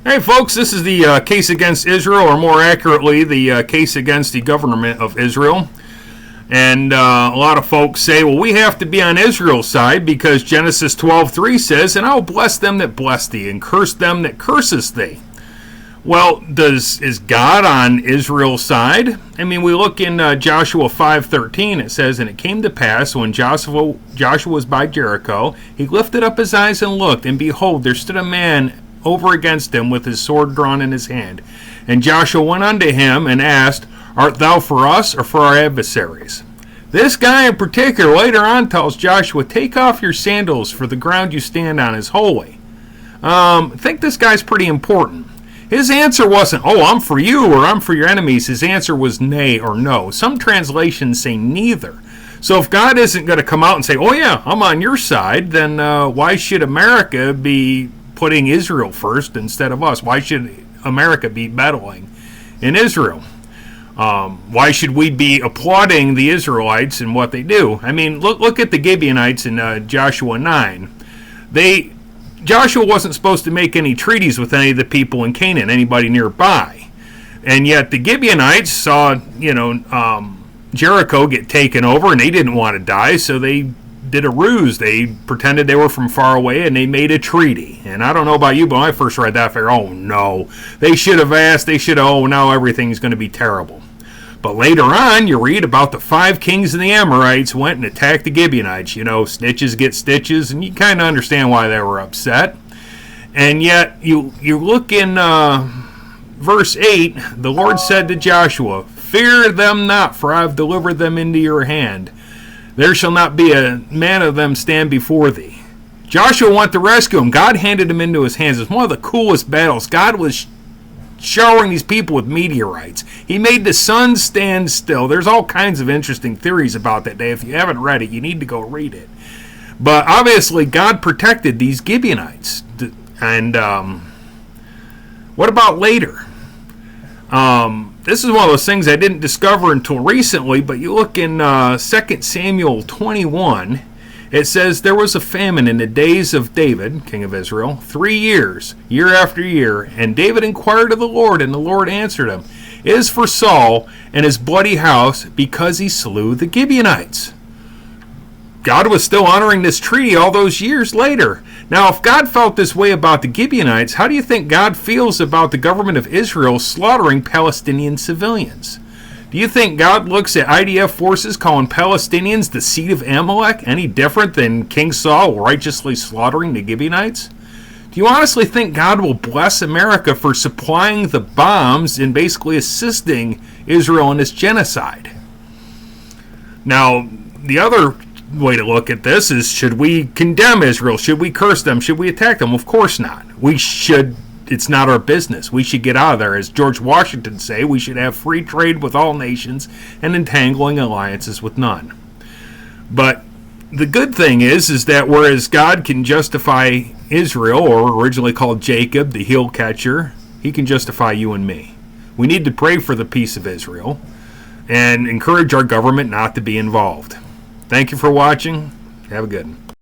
Hey folks, this is the case against Israel, or more accurately, the case against the government of Israel. And a lot of folks say, well, we have to be on Israel's side because Genesis 12:3 says, and I will bless them that bless thee, and curse them that curseth thee. Well, is God on Israel's side? I mean, we look in Joshua 5:13, it says, and it came to pass when Joshua was by Jericho, he lifted up his eyes and looked, and behold, there stood a man over against him with his sword drawn in his hand. And Joshua went unto him and asked, art thou for us or for our adversaries? This guy in particular later on tells Joshua, take off your sandals, for the ground you stand on is holy. I think this guy's pretty important. His answer wasn't, oh, I'm for you or I'm for your enemies. His answer was nay or no. Some translations say neither. So if God isn't going to come out and say, oh yeah, I'm on your side, then why should America be putting Israel first instead of us? Why should America be meddling in Israel? Why should we be applauding the Israelites and what they do? I mean, look at the Gibeonites in Joshua 9. Joshua wasn't supposed to make any treaties with any of the people in Canaan, anybody nearby. And yet the Gibeonites saw, Jericho get taken over, and they didn't want to die, so they did a ruse. They pretended they were from far away, and they made a treaty. And I don't know about you, but when I first read that, I figured, oh no, they should have asked, now everything's going to be terrible. But later on, you read about the 5 kings of the Amorites went and attacked the Gibeonites. Snitches get stitches, and you kind of understand why they were upset. And yet, you look in verse 8, the Lord said to Joshua, fear them not, for I have delivered them into your hand. There shall not be a man of them stand before thee. Joshua went to rescue him. God handed him into his hands. It's one of the coolest battles. God was showering these people with meteorites. He made the sun stand still. There's all kinds of interesting theories about that day. If you haven't read it, you need to go read it. But obviously, God protected these Gibeonites. And what about later? This is one of those things I didn't discover until recently, but you look in 2 Samuel 21, it says, there was a famine in the days of David, king of Israel, 3 years, year after year, and David inquired of the Lord, and the Lord answered him, it is for Saul and his bloody house, because he slew the Gibeonites. God was still honoring this treaty all those years later. Now, if God felt this way about the Gibeonites, how do you think God feels about the government of Israel slaughtering Palestinian civilians? Do you think God looks at IDF forces calling Palestinians the seed of Amalek any different than King Saul righteously slaughtering the Gibeonites? Do you honestly think God will bless America for supplying the bombs and basically assisting Israel in this genocide? Now, the other way to look at this is, should we condemn Israel? Should we curse them? Should we attack them? Of course not. It's not our business. We should get out of there. As George Washington say, we should have free trade with all nations and entangling alliances with none. But the good thing is that whereas God can justify Israel, or originally called Jacob, the heel catcher, he can justify you and me. We need to pray for the peace of Israel and encourage our government not to be involved. Thank you for watching. Have a good one.